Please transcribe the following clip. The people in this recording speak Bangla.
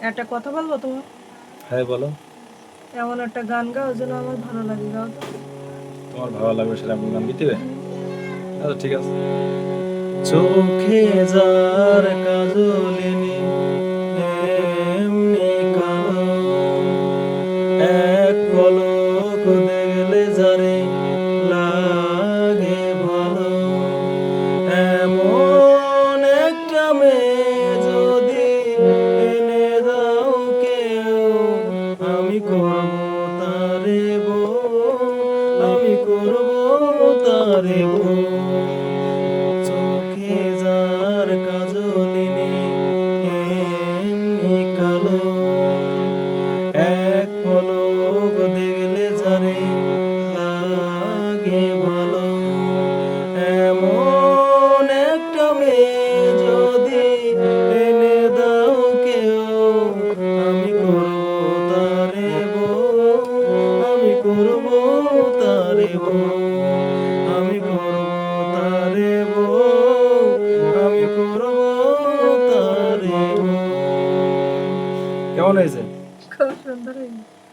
একটা কথা বলবো তোমার? হ্যাঁ বলো। এমন একটা গান গাও যেন আমার ভালো লাগে, গাও তো। তোমার ভালো লাগবে সেরকম গান দিতে? আচ্ছা ঠিক আছে। চোখে যার কাজলিনি এমনি কালো, এক পলক দেখলে যারে লাগে ভালো, এমন একটা মেয়ে যদি এনে দাও কেউ, আমি করব তারে বউ, আমি করব তারে বউ। চোখে যার কাজলিনি এমনি কালো, এক পলক দেখলে যারে লাগে ভালো, এমন একটা মেয়ে যদি এনে দাও কেউ, আমি করব তারে বউ, আমি করব তারে বউ, আমি করব তারে বউ, আমি করব তারে বউ। কেমন হয়েছে? খুব সুন্দর হয়েছে।